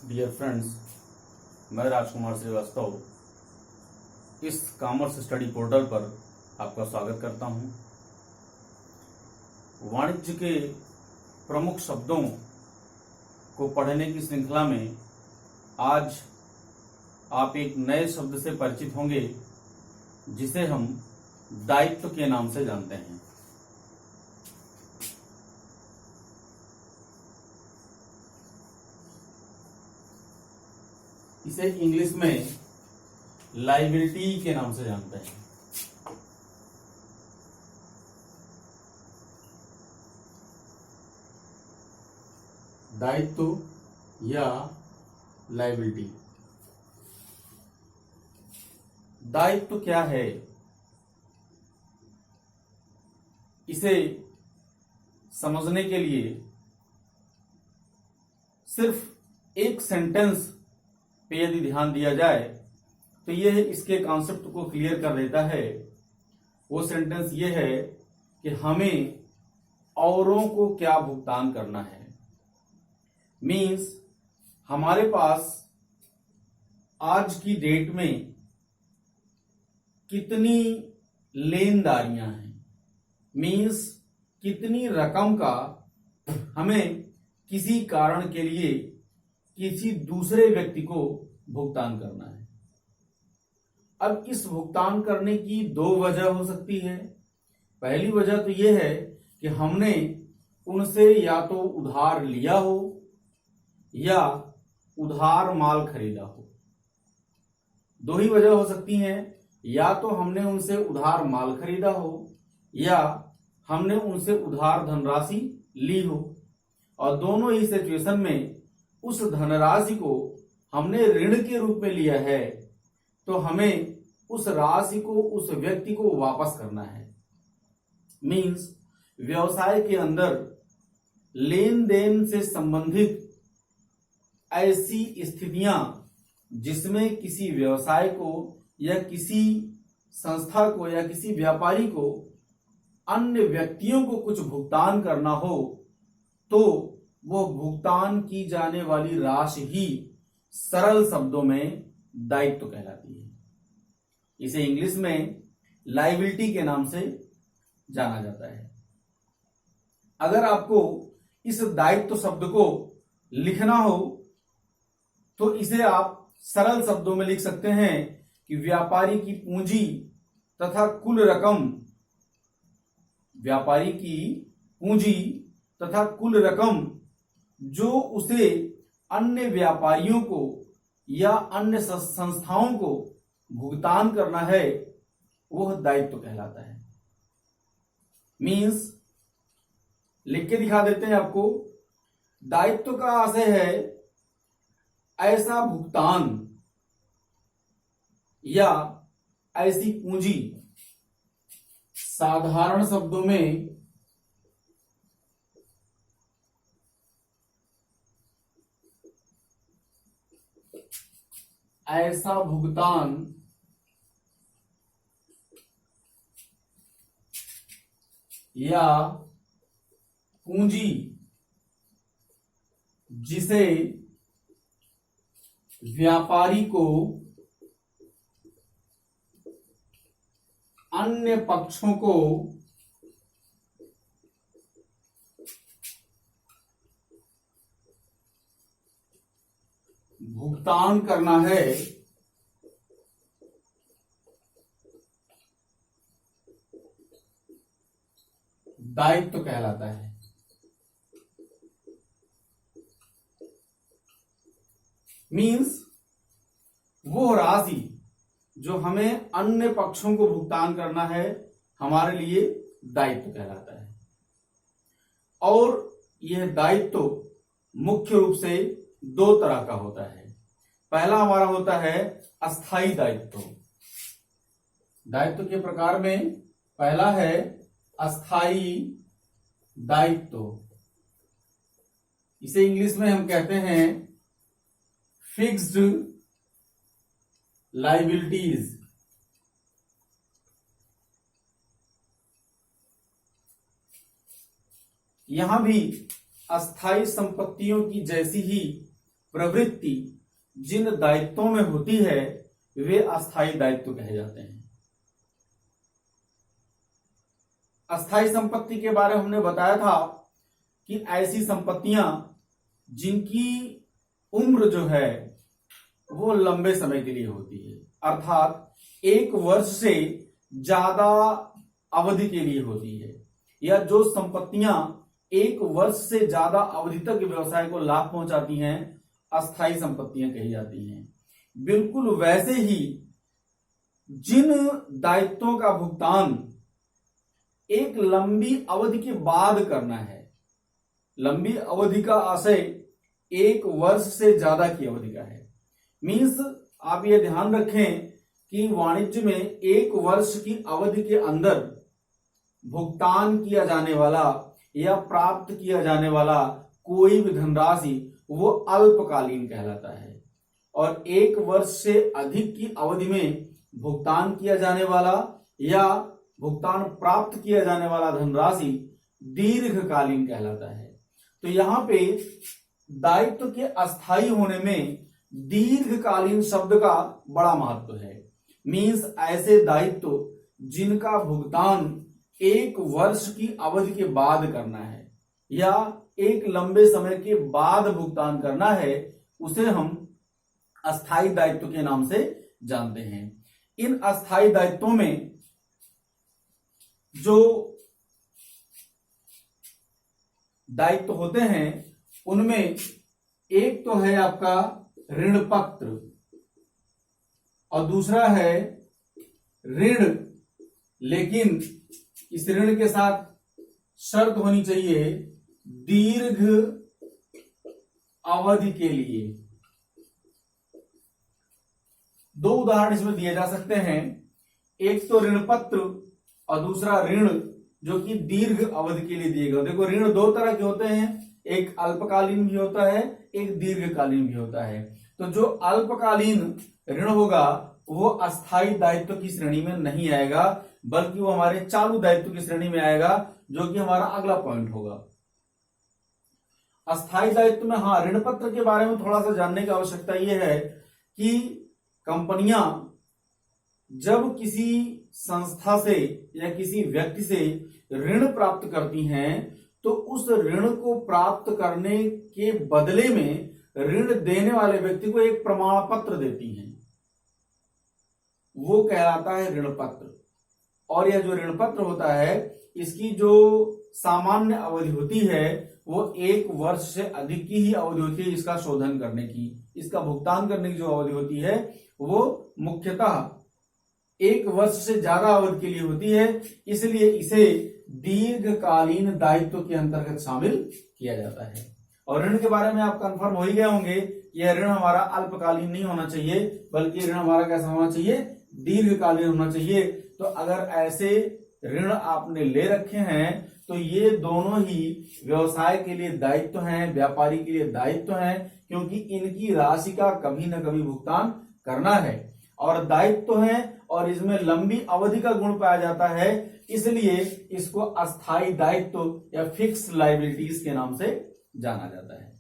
Dear friends, मैं राजकुमार श्रीवास्तव इस commerce study portal पर आपका स्वागत करता हूं। वाणिज्य के प्रमुख शब्दों को पढ़ने की श्रृंखला में आज आप एक नए शब्द से परिचित होंगे जिसे हम दायित्व के नाम से जानते हैं। इसे इंग्लिश में लायबिलिटी के नाम से जानते हैं। दायित्व या लायबिलिटी। दायित्व क्या है, इसे समझने के लिए सिर्फ एक सेंटेंस पे यदि ध्यान दिया जाए तो यह इसके कॉन्सेप्ट को क्लियर कर देता है। वो सेंटेंस ये है कि हमें औरों को क्या भुगतान करना है। मीन्स हमारे पास आज की डेट में कितनी लेनदारियां हैं, मीन्स कितनी रकम का हमें किसी कारण के लिए किसी दूसरे व्यक्ति को भुगतान करना है। अब इस भुगतान करने की दो वजह हो सकती है। पहली वजह तो यह है कि हमने उनसे या तो उधार लिया हो या उधार माल खरीदा हो। दो ही वजह हो सकती हैं, या तो हमने उनसे उधार माल खरीदा हो या हमने उनसे उधार धनराशि ली हो। और दोनों ही सिचुएशन में उस धनराशि को हमने ऋण के रूप में लिया है तो हमें उस राशि को उस व्यक्ति को वापस करना है। मीन्स व्यवसाय के अंदर लेन देन से संबंधित ऐसी स्थितियां जिसमें किसी व्यवसाय को या किसी संस्था को या किसी व्यापारी को अन्य व्यक्तियों को कुछ भुगतान करना हो तो वो भुगतान की जाने वाली राशि ही सरल शब्दों में दायित्व कहलाती है। इसे इंग्लिश में लायबिलिटी के नाम से जाना जाता है। अगर आपको इस दायित्व शब्द को लिखना हो तो इसे आप सरल शब्दों में लिख सकते हैं कि व्यापारी की पूंजी तथा कुल रकम, व्यापारी की पूंजी तथा कुल रकम जो उसे अन्य व्यापारियों को या अन्य संस्थाओं को भुगतान करना है वह दायित्व कहलाता है। मीन्स लिख के दिखा देते हैं आपको। दायित्व का आशय है ऐसा भुगतान या ऐसी पूंजी, साधारण शब्दों में ऐसा भुगतान या पूंजी जिसे व्यापारी को अन्य पक्षों को भुगतान करना है, दायित्व कहलाता है। मीन्स वो राशि जो हमें अन्य पक्षों को भुगतान करना है हमारे लिए दायित्व कहलाता है। और यह दायित्व मुख्य रूप से दो तरह का होता है। पहला हमारा होता है अस्थाई दायित्व। दायित्व के प्रकार में पहला है अस्थाई दायित्व। इसे इंग्लिश में हम कहते हैं फिक्स्ड लायबिलिटीज। यहां भी अस्थाई संपत्तियों की जैसी ही प्रवृत्ति जिन दायित्वों में होती है वे अस्थायी दायित्व कहे जाते हैं। अस्थायी संपत्ति के बारे में हमने बताया था कि ऐसी संपत्तियां जिनकी उम्र जो है वो लंबे समय के लिए होती है, अर्थात 1 वर्ष से ज्यादा अवधि के लिए होती है, या जो संपत्तियां 1 वर्ष से ज्यादा अवधि तक व्यवसाय को लाभ पहुंचाती हैं अस्थायी संपत्तियां कही जाती हैं। बिल्कुल वैसे ही जिन दायित्वों का भुगतान एक लंबी अवधि के बाद करना है, लंबी अवधि का आशय 1 वर्ष से ज्यादा की अवधि का है। मीन्स आप ये ध्यान रखें कि वाणिज्य में 1 वर्ष की अवधि के अंदर भुगतान किया जाने वाला या प्राप्त किया जाने वाला कोई भी धनराशि वो अल्पकालीन कहलाता है, और 1 वर्ष से अधिक की अवधि में भुगतान किया जाने वाला या भुगतान प्राप्त किया जाने वाला धनराशि दीर्घकालीन कहलाता है। तो यहां पे दायित्व के अस्थायी होने में दीर्घकालीन शब्द का बड़ा महत्व है। मीन्स ऐसे दायित्व जिनका भुगतान 1 वर्ष की अवधि के बाद करना है या एक लंबे समय के बाद भुगतान करना है, उसे हम अस्थायी दायित्व के नाम से जानते हैं। इन अस्थायी दायित्वों में जो दायित्व होते हैं उनमें एक तो है आपका ऋण पत्र और दूसरा है ऋण, लेकिन इस ऋण के साथ शर्त होनी चाहिए दीर्घ अवधि के लिए। 2 उदाहरण इसमें दिए जा सकते हैं, एक तो ऋण पत्र और दूसरा ऋण जो कि दीर्घ अवधि के लिए दिए गए। देखो ऋण 2 तरह के होते हैं, एक अल्पकालीन भी होता है, एक दीर्घकालीन भी होता है। तो जो अल्पकालीन ऋण होगा वो अस्थायी दायित्व की श्रेणी में नहीं आएगा, बल्कि वो हमारे चालू दायित्व की श्रेणी में आएगा, जो कि हमारा अगला पॉइंट होगा। अस्थायी दायित्व में हाँ, ऋण पत्र के बारे में थोड़ा सा जानने की आवश्यकता यह है कि कंपनियां जब किसी संस्था से या किसी व्यक्ति से ऋण प्राप्त करती हैं तो उस ऋण को प्राप्त करने के बदले में ऋण देने वाले व्यक्ति को एक प्रमाण पत्र देती हैं, वो कहलाता है ऋण पत्र। और यह जो ऋण पत्र होता है इसकी जो सामान्य अवधि होती है वो 1 वर्ष से अधिक की ही अवधि होती है इसका शोधन करने की। इसका भुगतान करने की जो अवधि होती है वो मुख्यतः 1 वर्ष से ज्यादा अवधि के लिए होती है, इसलिए इसे दीर्घकालीन दायित्व के अंतर्गत शामिल किया जाता है। और ऋण के बारे में आप कंफर्म हो ही गए होंगे, यह ऋण हमारा अल्पकालीन नहीं होना चाहिए, बल्कि ऋण हमारा कैसा होना चाहिए, दीर्घकालीन होना चाहिए। तो अगर ऐसे ऋण आपने ले रखे हैं तो ये दोनों ही व्यवसाय के लिए दायित्व हैं, व्यापारी के लिए दायित्व हैं, क्योंकि इनकी राशि का कभी न कभी भुगतान करना है और दायित्व है और इसमें लंबी अवधि का गुण पाया जाता है, इसलिए इसको अस्थायी दायित्व या फिक्स लायबिलिटीज के नाम से जाना जाता है।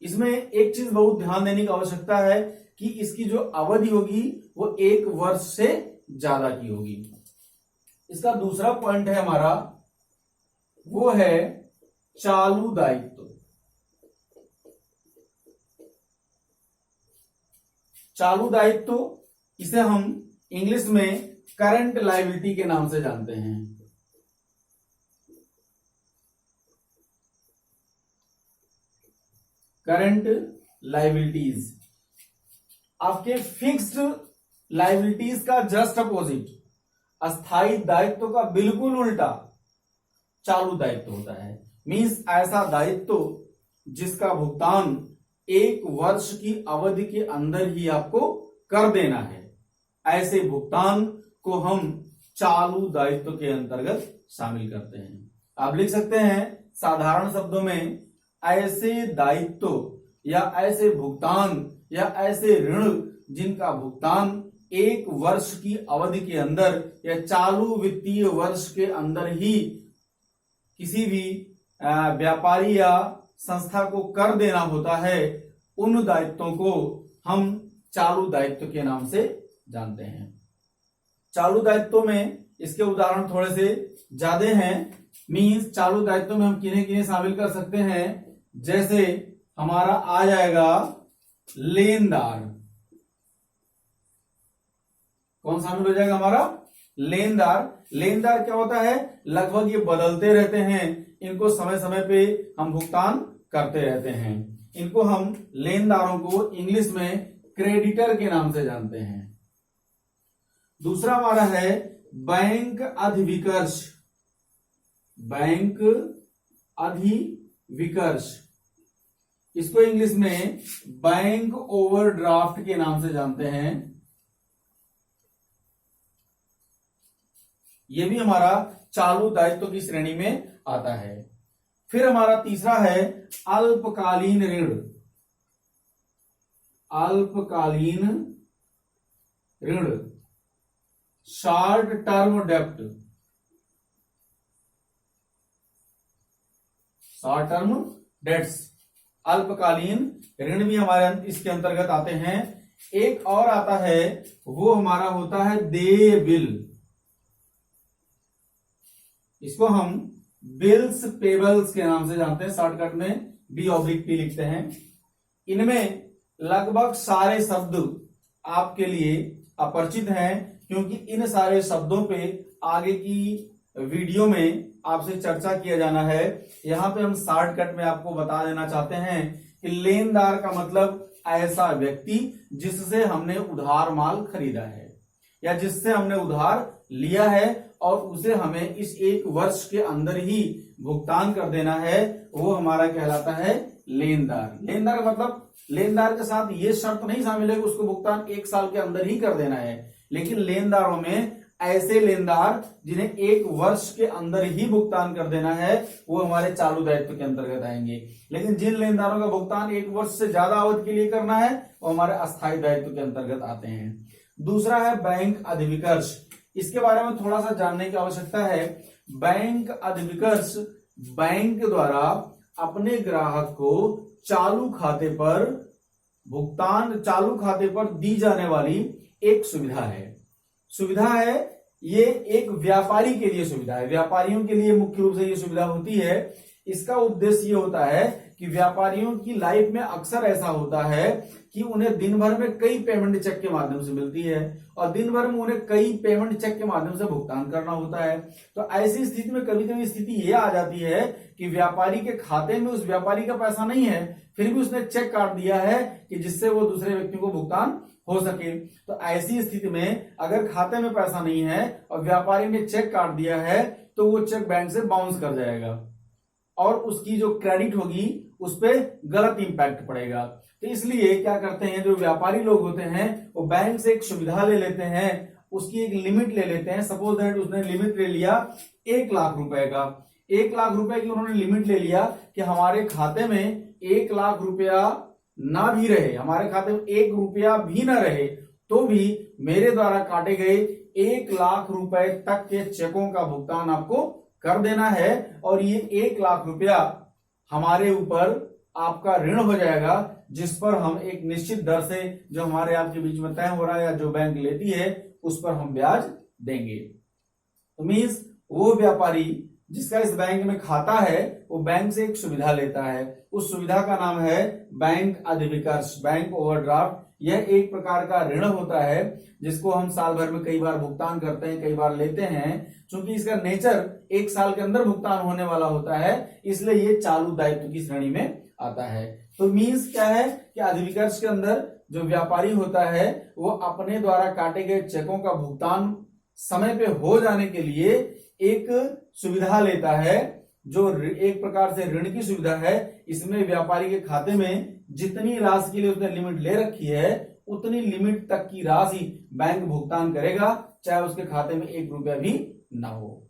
इसमें एक चीज बहुत ध्यान देने की आवश्यकता है कि इसकी जो अवधि होगी वो 1 वर्ष से ज्यादा की होगी। इसका दूसरा पॉइंट है हमारा, वो है चालू दायित्व। चालू दायित्व इसे हम इंग्लिश में करंट लायबिलिटी के नाम से जानते हैं। करंट लायबिलिटीज आपके फिक्स्ड लायबिलिटीज का जस्ट अपोजिट, अस्थायी दायित्व का बिल्कुल उल्टा चालू दायित्व होता है। मींस ऐसा दायित्व जिसका भुगतान 1 वर्ष की अवधि के अंदर ही आपको कर देना है, ऐसे भुगतान को हम चालू दायित्व के अंतर्गत शामिल करते हैं। आप लिख सकते हैं साधारण शब्दों में, ऐसे दायित्व या ऐसे भुगतान या ऐसे ऋण जिनका भुगतान 1 वर्ष की अवधि के अंदर या चालू वित्तीय वर्ष के अंदर ही किसी भी व्यापारी या संस्था को कर देना होता है, उन दायित्वों को हम चालू दायित्व के नाम से जानते हैं। चालू दायित्व में इसके उदाहरण थोड़े से ज्यादा हैं। मीन्स चालू दायित्व में हम किन्हें किन्हें शामिल कर सकते हैं, जैसे हमारा आ जाएगा लेनदार। कौन शामिल हो जाएगा हमारा? लेनदार। लेनदार क्या होता है? लगभग ये बदलते रहते हैं, इनको समय समय पे हम भुगतान करते रहते हैं। इनको हम लेनदारों को इंग्लिश में क्रेडिटर के नाम से जानते हैं। दूसरा हमारा है बैंक अधिविकर्ष। बैंक अधिविकर्ष, इसको इंग्लिश में बैंक ओवरड्राफ्ट के नाम से जानते हैं। यह भी हमारा चालू दायित्व की श्रेणी में आता है। फिर हमारा तीसरा है अल्पकालीन ऋण। अल्पकालीन ऋण, शॉर्ट टर्म डेप्ट। शॉर्ट टर्म डेट्स, अल्पकालीन ऋण भी हमारे इसके अंतर्गत आते हैं। एक और आता है, वो हमारा होता है देय बिल। इसको हम बिल्स पेबल्स के नाम से जानते हैं, शॉर्टकट में B/P लिखते हैं। इनमें लगभग सारे शब्द आपके लिए अपरिचित हैं, क्योंकि इन सारे शब्दों पे आगे की वीडियो में आपसे चर्चा किया जाना है। यहां पे हम शॉर्टकट में आपको बता देना चाहते हैं कि लेनदार का मतलब ऐसा व्यक्ति जिससे हमने उधार माल खरीदा है या जिससे हमने उधार लिया है और उसे हमें इस 1 वर्ष के अंदर ही भुगतान कर देना है, वो हमारा कहलाता है लेनदार। लेनदार का मतलब, लेनदार के साथ ये शर्त नहीं शामिल है कि उसको भुगतान 1 साल के अंदर ही कर देना है, लेकिन लेनदारों में ऐसे लेनदार जिन्हें 1 वर्ष के अंदर ही भुगतान कर देना है, वो हमारे चालू दायित्व के अंतर्गत आएंगे। लेकिन जिन लेनदारों का भुगतान 1 वर्ष से ज्यादा अवधि के लिए करना है, वो हमारे अस्थायी दायित्व के अंतर्गत आते हैं। दूसरा है बैंक अधिविकर्ष। इसके बारे में थोड़ा सा जानने की आवश्यकता है। बैंक अधिविकर्ष बैंक द्वारा अपने ग्राहक को चालू खाते पर भुगतान, चालू खाते पर दी जाने वाली एक सुविधा है। सुविधा है, ये एक व्यापारी के लिए सुविधा है। व्यापारियों के लिए मुख्य रूप से ये सुविधा होती है। इसका उद्देश्य ये होता है कि व्यापारियों की लाइफ में अक्सर ऐसा होता है कि उन्हें दिन भर में कई पेमेंट चेक के माध्यम से मिलती है और दिन भर में उन्हें कई पेमेंट चेक के माध्यम से भुगतान करना होता है। तो ऐसी स्थिति में कभी कभी स्थिति ये आ जाती है कि व्यापारी के खाते में उस व्यापारी का पैसा नहीं है, फिर भी उसने चेक काट दिया है कि जिससे वो दूसरे व्यक्ति को भुगतान हो सके। तो ऐसी स्थिति में अगर खाते में पैसा नहीं है और व्यापारी ने चेक काट दिया है, तो वो चेक बैंक से बाउंस कर जाएगा और उसकी जो क्रेडिट होगी उस पर गलत इंपैक्ट पड़ेगा। तो इसलिए क्या करते हैं, जो व्यापारी लोग होते हैं वो बैंक से एक सुविधा ले लेते हैं, उसकी एक लिमिट ले लेते हैं। सपोज दैट उसने लिमिट ले लिया 1 लाख रुपए का, 1 लाख रुपए की उन्होंने लिमिट ले लिया कि हमारे खाते में 1 लाख रुपया ना भी रहे, हमारे खाते में 1 रुपया भी ना रहे, तो भी मेरे द्वारा काटे गए 1 लाख रुपए तक के चेकों का भुगतान आपको कर देना है और ये 1 लाख रुपया हमारे ऊपर आपका ऋण हो जाएगा, जिस पर हम एक निश्चित दर से, जो हमारे आपके बीच में तय हो रहा है या जो बैंक लेती है, उस पर हम ब्याज देंगे। तो मीन्स वो व्यापारी जिसका इस बैंक में खाता है, वो बैंक से एक सुविधा लेता है। उस सुविधा का नाम है बैंक अधिविकर्ष, बैंक ओवरड्राफ्ट। यह एक प्रकार का ऋण होता है जिसको हम साल भर में कई बार भुगतान करते हैं, कई बार लेते हैं। चूंकि इसका नेचर 1 साल के अंदर भुगतान होने वाला होता है, इसलिए ये चालू दायित्व की श्रेणी में आता है। तो मीन्स क्या है कि अधिविकर्ष के अंदर जो व्यापारी होता है वो अपने द्वारा काटे गए चेकों का भुगतान समय पे हो जाने के लिए एक सुविधा लेता है, जो एक प्रकार से ऋण की सुविधा है। इसमें व्यापारी के खाते में जितनी राशि के लिए उसने लिमिट ले रखी है, उतनी लिमिट तक की राशि बैंक भुगतान करेगा, चाहे उसके खाते में 1 रुपया भी ना हो।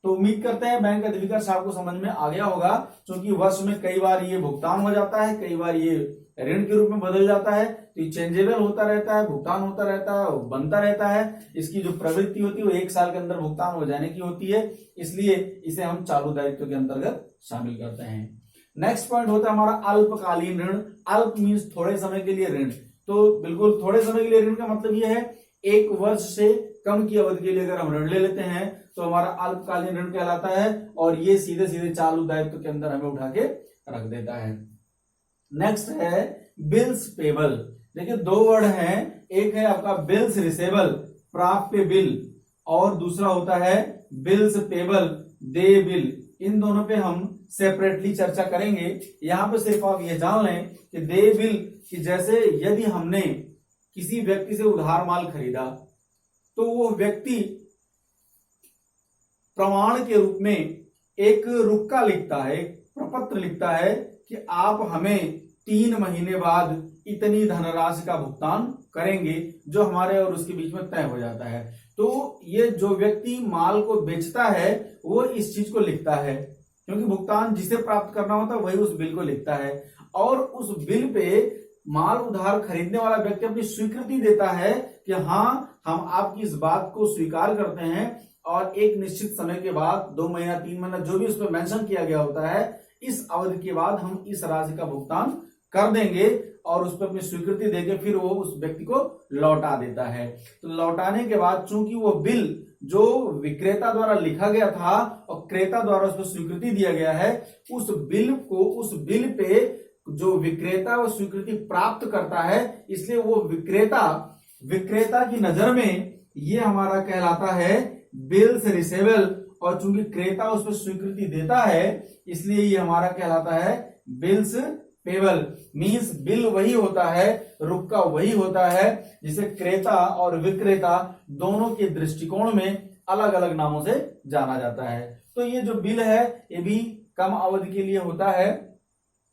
तो उम्मीद करते हैं बैंक अधिविकर्ष आपको समझ में आ गया होगा, क्योंकि वर्ष में कई बार ये भुगतान हो जाता है, कई बार ये ऋण के रूप में बदल जाता है। तो ये चेंजेबल होता रहता है, भुगतान होता रहता है, बनता रहता है। इसकी जो प्रवृत्ति होती है वो 1 साल के अंदर भुगतान हो जाने की होती है, इसलिए इसे हम चालू दायित्व के अंतर्गत शामिल करते हैं। नेक्स्ट पॉइंट होता है हमारा अल्पकालीन ऋण। अल्प मीन्स थोड़े समय के लिए ऋण। तो बिल्कुल थोड़े समय के लिए ऋण का मतलब यह है 1 वर्ष से कम की अवधि के लिए अगर हम ऋण ले लेते हैं तो हमारा अल्पकालीन ऋण कहलाता है, और ये सीधे सीधे चालू दायित्व के अंदर हमें उठा के रख देता है। नेक्स्ट है बिल्स पेबल। देखिए 2 वर्ड हैं, एक है आपका बिल्स रिसेबल, प्राप्य बिल, और दूसरा होता है बिल्स पेबल, देय बिल। इन दोनों पे हम सेपरेटली चर्चा करेंगे। यहां पे सिर्फ आप ये जान लें कि देय बिल कि जैसे यदि हमने किसी व्यक्ति से उधार माल खरीदा तो वो व्यक्ति प्रमाण के रूप में एक रुक्का लिखता है, एक प्रपत्र लिखता है कि आप हमें 3 महीने बाद इतनी धनराशि का भुगतान करेंगे, जो हमारे और उसके बीच में तय हो जाता है। तो ये जो व्यक्ति माल को बेचता है वो इस चीज को लिखता है, क्योंकि भुगतान जिसे प्राप्त करना होता है वही उस बिल को लिखता है, और उस बिल पे माल उधार खरीदने वाला व्यक्ति अपनी स्वीकृति देता है कि हाँ, हम आपकी इस बात को स्वीकार करते हैं और एक निश्चित समय के बाद 2 महीना 3 महीना जो भी उसमें मेंशन किया गया होता है, इस अवधि के बाद हम इस राशि का भुगतान कर देंगे, और उस पर अपनी स्वीकृति देके फिर वो उस व्यक्ति को लौटा देता है। तो लौटाने के बाद चूंकि वो बिल जो विक्रेता द्वारा लिखा गया था और क्रेता द्वारा उस पर स्वीकृति दिया गया है, उस बिल पे जो विक्रेता वो स्वीकृति प्राप्त करता है, इसलिए वो विक्रेता की नजर में ये हमारा कहलाता है बिल्स रिसेबल, और चूंकि क्रेता उस पर स्वीकृति देता है इसलिए ये हमारा कहलाता है बिल्स पेबल। मींस बिल वही होता है, रुक्का वही होता है जिसे क्रेता और विक्रेता दोनों के दृष्टिकोण में अलग अलग नामों से जाना जाता है। तो ये जो बिल है ये भी कम अवधि के लिए होता है।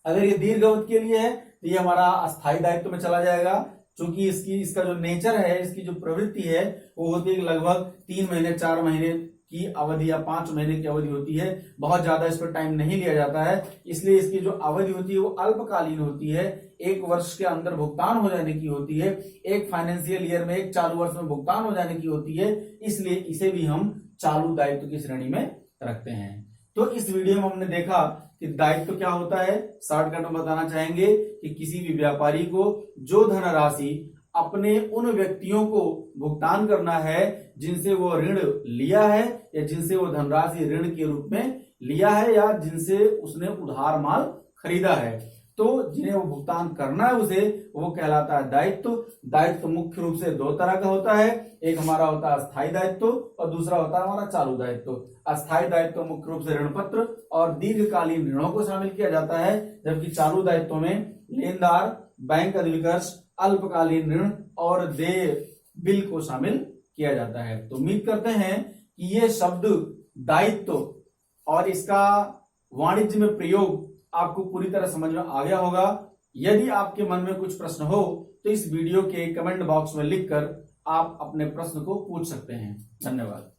अगर ये दीर्घ अवधि के लिए है तो ये हमारा अस्थायी दायित्व में चला जाएगा, क्योंकि इसका जो नेचर है, इसकी जो प्रवृत्ति है वो होती है लगभग 3 महीने 4 महीने की अवधि या 5 महीने की अवधि होती है। बहुत ज्यादा इस पर टाइम नहीं लिया जाता है, इसलिए इसकी जो अवधि होती है वो अल्पकालीन होती है। 1 वर्ष के अंदर भुगतान हो जाने की होती है, एक फाइनेंशियल ईयर में, एक चालू वर्ष में भुगतान हो जाने की होती है, इसलिए इसे भी हम चालू दायित्व की श्रेणी में रखते हैं। तो इस वीडियो में हमने देखा कि दायित्व क्या होता है। शॉर्टकट में बताना चाहेंगे कि किसी भी व्यापारी को जो धनराशि अपने उन व्यक्तियों को भुगतान करना है जिनसे वो ऋण लिया है, या जिनसे वो धनराशि ऋण के रूप में लिया है, या जिनसे उसने उधार माल खरीदा है, तो जिन्हें वो भुगतान करना है उसे वो कहलाता है दायित्व। दायित्व मुख्य रूप से 2 तरह का होता है, एक हमारा होता है अस्थायी दायित्व और दूसरा होता है हमारा चालू दायित्व। अस्थायी दायित्व मुख्य रूप से ऋण पत्र और दीर्घकालीन ऋणों को शामिल किया जाता है, जबकि चालू दायित्व में लेनदार, बैंक अधिविकर्ष, अल्पकालीन ऋण और देय बिल को शामिल किया जाता है। तो उम्मीद करते हैं कि ये शब्द दायित्व और इसका वाणिज्य में प्रयोग आपको पूरी तरह समझ में आ गया होगा। यदि आपके मन में कुछ प्रश्न हो तो इस वीडियो के कमेंट बॉक्स में लिखकर आप अपने प्रश्न को पूछ सकते हैं। धन्यवाद।